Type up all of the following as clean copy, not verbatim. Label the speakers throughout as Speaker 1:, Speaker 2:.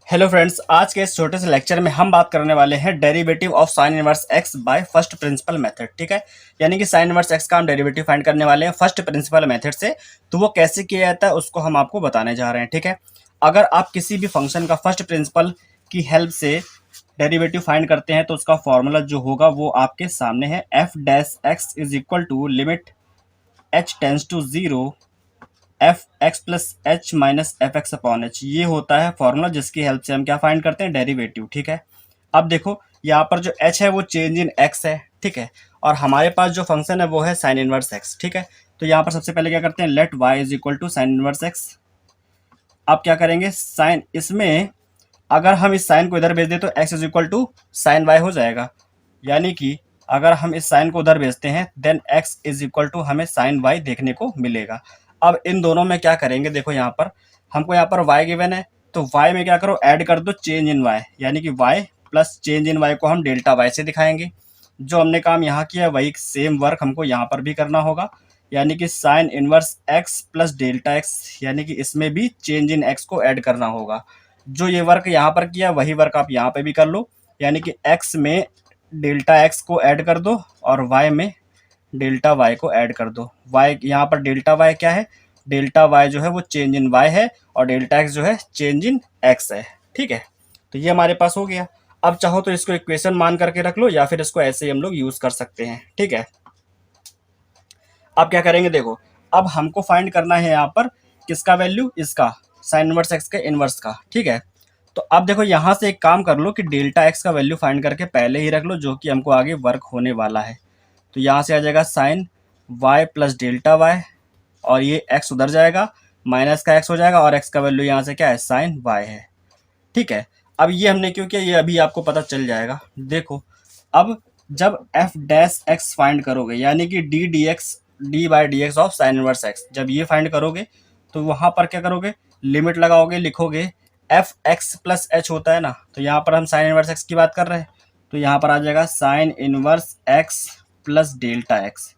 Speaker 1: Hello friends, आज के इस छोटे से लेक्चर में हम बात करने वाले हैं derivative of sine inverse x by first principle method. ठीक है, यानी कि साइन इनवर्स एक्स का हम डेरिवेटिव फाइंड करने वाले हैं फर्स्ट प्रिंसिपल मेथड से। तो वो कैसे किया जाता है उसको हम आपको बताने जा रहे हैं। ठीक है, अगर आप किसी भी फंक्शन का फर्स्ट प्रिंसिपल की हेल्प से डेरिवेटिव फाइंड करते हैं तो उसका फॉर्मूला जो होगा वो आपके सामने है। F dash X is equal to limit H tends to zero F X plus H minus F X upon H, ये होता है फॉर्मूला जिसकी हेल्प से हम क्या फाइंड करते हैं, डेरिवेटिव। ठीक है, अब देखो यहाँ पर जो एच है वो चेंज इन एक्स है। ठीक है, और हमारे पास जो फंक्शन है वो है साइन इनवर्स एक्स। ठीक है, तो यहाँ पर सबसे पहले क्या करते हैं, let Y is equal to sine inverse X. अब क्या करेंगे, साइन इसमें अगर हम इस साइन को इधर भेज दें तो X is equal to sine Y हो जाएगा। यानी कि अगर हम इस साइन को उधर भेजते हैं then X is equal to हमें साइन वाई देखने को मिलेगा। अब इन दोनों में क्या करेंगे, देखो यहाँ पर हमको यहाँ पर y गिवन है तो y में क्या करो, ऐड कर दो चेंज इन y, यानी कि y plus change in y को हम डेल्टा y से दिखाएंगे। जो हमने काम यहाँ किया वही सेम वर्क हमको यहाँ पर भी करना होगा, यानी कि sine inverse x plus delta x, यानी कि इसमें भी चेंज इन x को ऐड करना होगा। जो ये वर्क यहाँ पर किया वही वर्क आप यहाँ पे भी कर लो, यानी कि x में डेल्टा x को ऐड कर दो और y में डेल्टा y को ऐड कर दो। y यहाँ पर डेल्टा y क्या है, डेल्टा y जो है वो चेंज इन y है और डेल्टा x जो है चेंज इन x है। ठीक है, तो ये हमारे पास हो गया। अब चाहो तो इसको इक्वेशन मान करके रख लो या फिर इसको ऐसे ही हम लोग यूज कर सकते हैं। ठीक है, अब क्या करेंगे, देखो अब हमको फाइंड करना है यहाँ पर किसका वैल्यू, इसका साइन इनवर्स एक्स के इनवर्स का। ठीक है, तो अब देखो यहाँ से एक काम कर लो कि डेल्टा एक्स का वैल्यू फाइंड करके पहले ही रख लो, जो कि हमको आगे वर्क होने वाला है। तो यहाँ से आ जाएगा sine Y plus delta Y और ये एक्स उधर जाएगा, माइनस का एक्स हो जाएगा और एक्स का वैल्यू यहाँ से क्या है, साइन वाई है। ठीक है, अब ये हमने क्यों किया ये अभी आपको पता चल जाएगा। देखो अब जब एफ डैश एक्स फाइंड करोगे, यानी कि D D x D by D x of sine inverse x, जब ये फाइंड करोगे तो वहाँ पर क्या करोगे, लिमिट लगाओगे, लिखोगे एफ एक्स प्लस एच होता है ना, तो यहाँ पर हम साइन इनवर्स एक्स की बात कर रहे हैं तो यहाँ पर आ जाएगा sign inverse x plus delta x.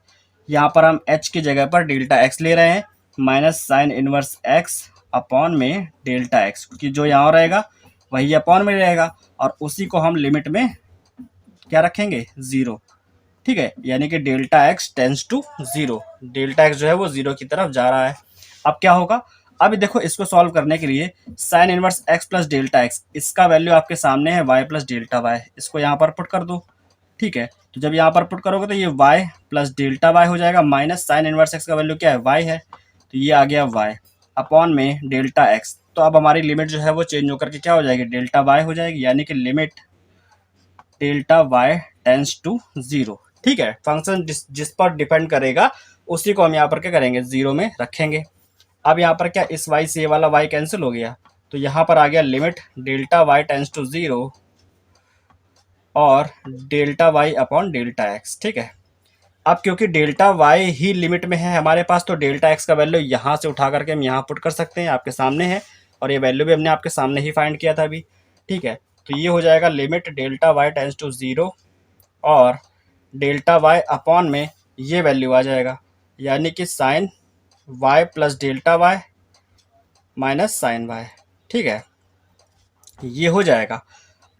Speaker 1: यहाँ पर हम एच की जगह पर डेल्टा एक्स ले रहे हैं, minus sign inverse x upon में डेल्टा एक्स, क्योंकि जो यहाँ रहेगा वही अपॉन में रहेगा और उसी को हम लिमिट में क्या रखेंगे, जीरो। ठीक है, यानी कि delta X tends to zero, delta X जो है वो जीरो की तरफ जा रहा है। अब क्या होगा, अब देखो इसको सॉल्व करने के लिए sign inverse x plus delta x, इसका वैल्यू आपके सामने है वाई प्लस डेल्टा वाई, इसको यहाँ पर पुट कर दो। ठीक है, तो जब यहाँ पर पुट करोगे तो ये y प्लस डेल्टा वाई हो जाएगा, माइनस साइन इनवर्स एक्स का वैल्यू क्या है, y है, तो ये आ गया y अपॉन में डेल्टा x। तो अब हमारी लिमिट जो है वो चेंज होकर के क्या हो जाएगी, डेल्टा y हो जाएगी, यानी कि limit delta y tends to zero. ठीक है, फंक्शन जिस पर डिपेंड करेगा उसी को हम यहाँ पर क्या करेंगे, जीरो में रखेंगे। अब यहाँ पर क्या, इस y से ये वाला y कैंसिल हो गया, तो यहाँ पर आ गया limit delta y tends to zero और delta Y upon delta x. ठीक है, अब क्योंकि डेल्टा वाई ही लिमिट में है हमारे पास तो डेल्टा एक्स का वैल्यू यहाँ से उठा करके हम यहाँ पुट कर सकते हैं, आपके सामने है और ये वैल्यू भी हमने आपके सामने ही फाइंड किया था अभी। ठीक है, तो ये हो जाएगा limit delta Y tends to zero और डेल्टा वाई अपॉन में ये वैल्यू आ जाएगा, यानी कि sine Y plus delta Y minus sine Y. ठीक है, ये हो जाएगा।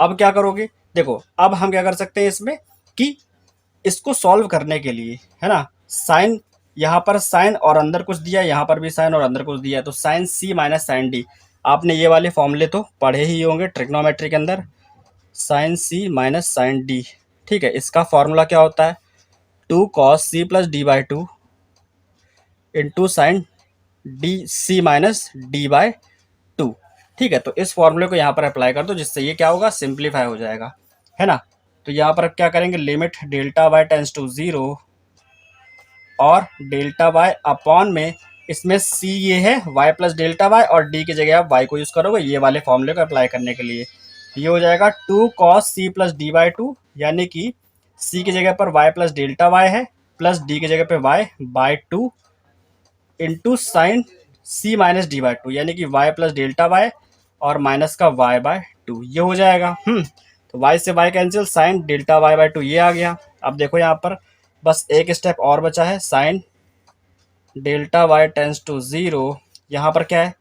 Speaker 1: अब क्या करोगे, देखो अब हम क्या कर सकते हैं इसमें कि इसको सॉल्व करने के लिए है ना, साइन यहाँ पर साइन और अंदर कुछ दिया, यहाँ पर भी साइन और अंदर कुछ दिया, तो sign C minus sine D, आपने ये वाले फॉर्मूले तो पढ़े ही होंगे ट्रिग्नोमेट्री के अंदर, sine C minus sine D. ठीक है, इसका फॉर्मूला क्या होता है, two cos C plus D by two into sine D C minus D by two. ठीक है, तो इस फॉर्मूले को यहाँ पर अप्लाई कर दो जिससे ये क्या होगा, सिंप्लीफाई हो जाएगा, है ना। तो यहाँ पर क्या करेंगे, limit delta Y tends to zero और डेल्टा वाई अपॉन में इसमें सी ये है वाई प्लस डेल्टा वाई और डी की जगह आप वाई को यूज़ करोगे ये वाले फॉर्मूले को अप्लाई करने के लिए। ये हो जाएगा two cos C plus D by two, यानी कि सी की जगह पर वाई प्लस डेल्टा वाई है प्लस डी की जगह पर Y by two into sine C minus D by two, यानी कि वाई प्लस डेल्टा वाई और माइनस का वाई बाय टू, ये हो जाएगा। तो वाई से Y cancel, sine delta Y by two ये आ गया। अब देखो यहाँ पर बस एक स्टेप और बचा है, sine delta Y tends to zero, यहाँ पर क्या है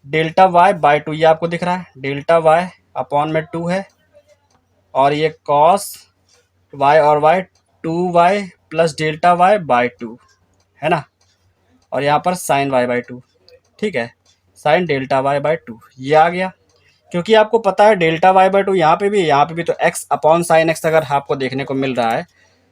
Speaker 1: डेल्टा वाई बाई टू, ये आपको दिख रहा है डेल्टा वाई अपॉन में 2 है, और ये कॉस वाई और Y 2y plus delta Y by 2 है ना, और यहाँ पर साइन वाई बाई 2, ठीक है, साइन डेल्टा वाई बाई 2 ये आ गया। क्योंकि आपको पता है डेल्टा वाई बाई 2 यहाँ पे भी तो x अपॉन साइन एक्स अगर आपको देखने को मिल रहा है,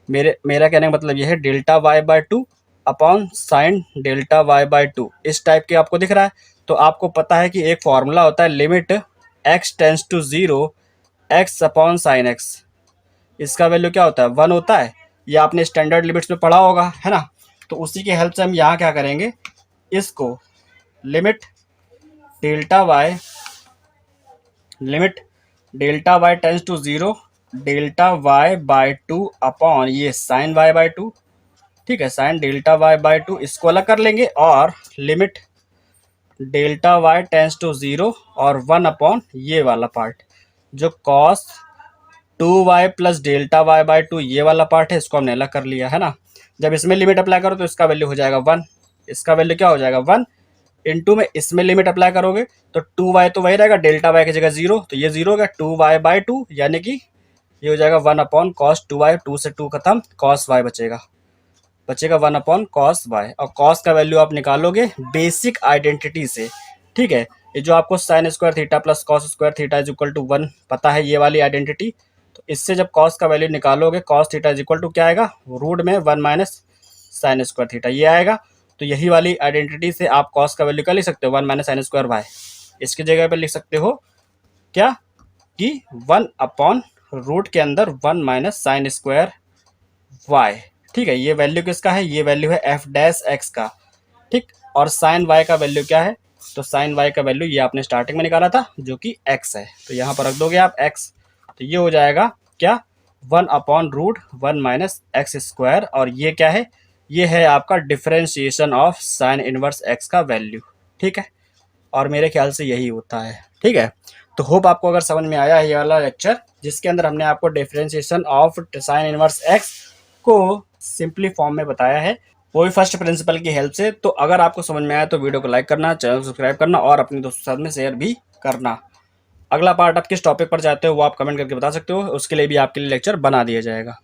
Speaker 1: मेरा कहने का मतलब ये है delta Y by 2 upon sine delta Y by 2 इस टाइप के आपको दिख रहा है। तो आपको पता है कि एक फॉर्मूला होता है limit x tends to 0 x upon sine X, इसका वैल्यू क्या होता है 1 होता है, ये आपने स्टैंडर्ड लिमिट्स में पढ़ा होगा है ना। तो उसी की हेल्प से हम यहाँ क्या करेंगे, इसको limit delta Y tends to 0 delta Y by 2 upon ये साइन वाई बाई 2, ठीक है, साइन डेल्टा वाई बाई 2 इसको अलग कर लेंगे, और limit delta Y tends to 0 और 1 अपॉन ये वाला पार्ट जो cos 2y plus delta Y by 2 ये वाला पार्ट है, इसको हमने अलग कर लिया है ना। जब इसमें लिमिट अप्लाई करो तो इसका वैल्यू हो जाएगा 1, इसका वैल्यू क्या हो जाएगा 1 इंटू में इसमें लिमिट अप्लाई करोगे तो 2y तो वही रहेगा, डेल्टा वाई की जगह 0, तो ये 0 हो गया 2y बाई 2, यानी कि ये हो जाएगा 1 अपॉन कॉस 2y, 2 से 2 खत्म, कॉस y बचेगा 1 अपॉन कॉस वाई, और कॉस का वैल्यू आप निकालोगे बेसिक आइडेंटिटी से, ठीक है। ये जो आपको sine square theta plus cos square theta is equal to 1 पता है, ये वाली आइडेंटिटी, तो इससे जब कॉस का वैल्यू निकालोगे cos theta is equal to क्या आएगा, रूट में 1 माइनस साइन स्क्वायर थीटा ये आएगा। तो यही वाली आइडेंटिटी से आप कॉस का वैल्यू क्या लिख सकते हो 1 माइनस साइन स्क्वायर वाई, इसकी जगह पर लिख सकते हो क्या कि 1 अपॉन रूट के अंदर 1 माइनस साइन स्क्वायर वाई, ठीक है। ये वैल्यू किसका है, ये वैल्यू है एफ डैश एक्स का, ठीक, और साइन वाई का वैल्यू क्या है, तो साइन वाई का वैल्यू ये आपने स्टार्टिंग में निकाला था जो कि एक्स है, तो यहाँ पर रख दोगे आप एक्स, तो ये हो जाएगा क्या 1 upon root 1 minus X square, और ये क्या है, ये है आपका differentiation of sine inverse X का वैल्यू, ठीक है। और मेरे ख्याल से यही होता है, ठीक है। तो होप आपको अगर समझ में आया है ये वाला लेक्चर, जिसके अंदर हमने आपको differentiation of sine inverse x को सिंपली फॉर्म में बताया है, वो भी फर्स्ट प्रिंसिपल की हेल्प से। तो अगर आपको समझ में आया तो वीडियो को लाइक करना, चैनल को सब्सक्राइब करना और अपने दोस्तों के साथ में शेयर भी करना। अगला पार्ट आप किस टॉपिक पर चाहते हो वो आप कमेंट करके बता सकते हो, उसके लिए भी आपके लिए लेक्चर बना दिया जाएगा।